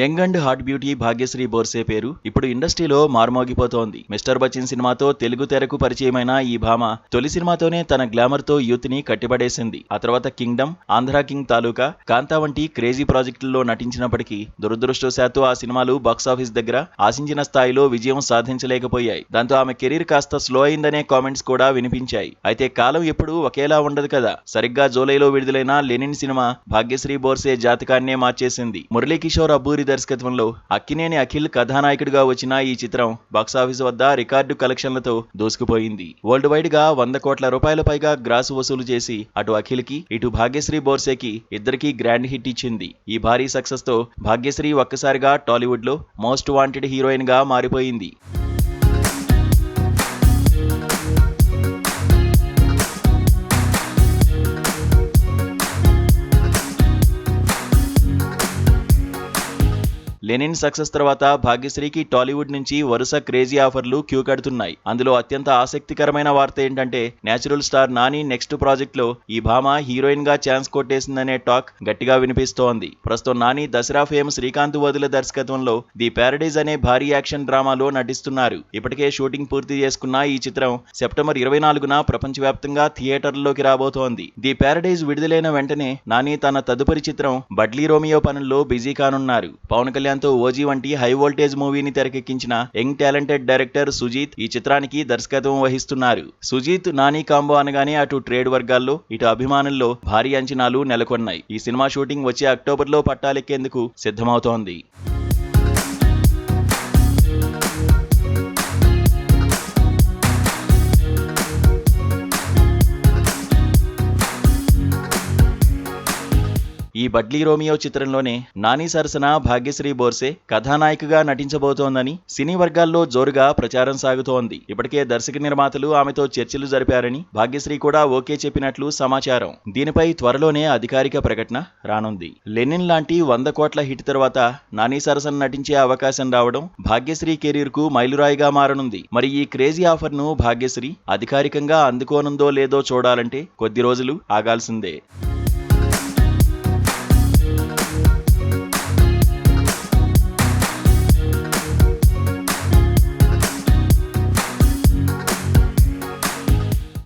Young and hot beauty Bhagyashri Borse పేరు ఇప్పుడు ఇండస్ట్రీలో మార్మోగిపోతోంది. మిస్టర్ బచ్చన్ సినిమాతో తెలుగు తెరకు పరిచయమైన ఈ భామ తొలి సినిమాతోనే తన గ్లామర్ తో యూత్ ని కట్టిపడేసింది. ఆ తర్వాత కింగ్డమ్, ఆంధ్రా కింగ్ తాలూకా, కాంతా వంటి క్రేజీ ప్రాజెక్టుల్లో నటించినప్పటికీ దురదృష్టవశాత్తు ఆ సినిమాలు బాక్సాఫీస్ దగ్గర ఆశించిన స్థాయిలో విజయం సాధించలేకపోయాయి. దాంతో ఆమె కెరీర్ కాస్త స్లో అయిందనే కామెంట్స్ కూడా వినిపించాయి. అయితే కాలం ఎప్పుడూ ఒకేలా ఉండదు కదా. సరిగ్గా జూలైలో విడుదలైన లెనిన్ సినిమా భాగ్యశ్రీ బోర్సే జాతకాన్నే మార్చేసింది. మురళీకిషోర్ అబ్బూరి దర్శకత్వంలో అక్కినేని అఖిల్ కథానాయకుడిగా వచ్చిన ఈ చిత్రం బాక్సాఫీస్ వద్ద రికార్డు కలెక్షన్లతో దూసుకుపోయింది. వరల్డ్ వైడ్ గా 100 కోట్ల రూపాయల పైగా గ్రాస్ వసూలు చేసి అటు అఖిల్ కి ఇటు భాగ్యశ్రీ బోర్సేకి ఇద్దరికీ గ్రాండ్ హిట్ ఇచ్చింది. ఈ భారీ సక్సెస్ తో భాగ్యశ్రీ ఒక్కసారిగా టాలీవుడ్ లో మోస్ట్ వాంటెడ్ హీరోయిన్ గా మారిపోయింది. లెనిన్ సక్సెస్ తర్వాత భాగ్యశ్రీకి టాలీవుడ్ నుంచి వరుస క్రేజీ ఆఫర్లు క్యూ కడుతున్నాయి. అందులో అత్యంత ఆసక్తికరమైన వార్త ఏంటంటే natural star Nani next project లో ఈ భామ హీరోయిన్ గా ఛాన్స్ కొట్టేసిందనే టాక్ గట్టిగా వినిపిస్తోంది. ప్రస్తుతం నాని దసరా ఫేమ్ శ్రీకాంత్ వదుల దర్శకత్వంలో ది ప్యారడైజ్ అనే భారీ యాక్షన్ డ్రామాలో నటిస్తున్నారు. ఇప్పటికే షూటింగ్ పూర్తి చేసుకున్న ఈ చిత్రం సెప్టెంబర్ 24న ప్రపంచవ్యాప్తంగా థియేటర్లలోకి రాబోతోంది. ది ప్యారడైజ్ విడుదలైన వెంటనే నాని తన తదుపరి చిత్రం బడ్లీ రోమియో పనుల్లో బిజీ కానున్నారు. పవన్ కళ్యాణ్ తో ఓజీ వంటి హై వోల్టేజ్ మూవీని తెరకెక్కించిన యంగ్ టాలెంటెడ్ డైరెక్టర్ సుజీత్ ఈ చిత్రానికి దర్శకత్వం వహిస్తున్నారు. సుజీత్ నాని కాంబో అనగానే అటు ట్రేడ్ వర్గాల్లో ఇటు అభిమానుల్లో భారీ అంచనాలు నెలకొన్నాయి. ఈ సినిమా షూటింగ్ వచ్చే అక్టోబర్లో పట్టాలెక్కేందుకు సిద్ధమవుతోంది. ఈ బడ్లీ రోమియో చిత్రంలోనే నాని సరసన భాగ్యశ్రీ బోర్సే కథానాయికగా నటించబోతోందని సినీ వర్గాల్లో జోరుగా ప్రచారం సాగుతోంది. ఇప్పటికే దర్శక నిర్మాతలు ఆమెతో చర్చలు జరిపారని, భాగ్యశ్రీ కూడా ఓకే చెప్పినట్లు సమాచారం. దీనిపై త్వరలోనే అధికారిక ప్రకటన రానుంది. లెనిన్ లాంటి 100 కోట్ల హిట్ తర్వాత నాని సరసన నటించే అవకాశం రావడం భాగ్యశ్రీ కెరీర్ కు మైలురాయిగా మారనుంది. మరి ఈ క్రేజీ ఆఫర్ ను భాగ్యశ్రీ అధికారికంగా అందుకోనుందో లేదో చూడాలంటే కొద్ది రోజులు ఆగాల్సిందే.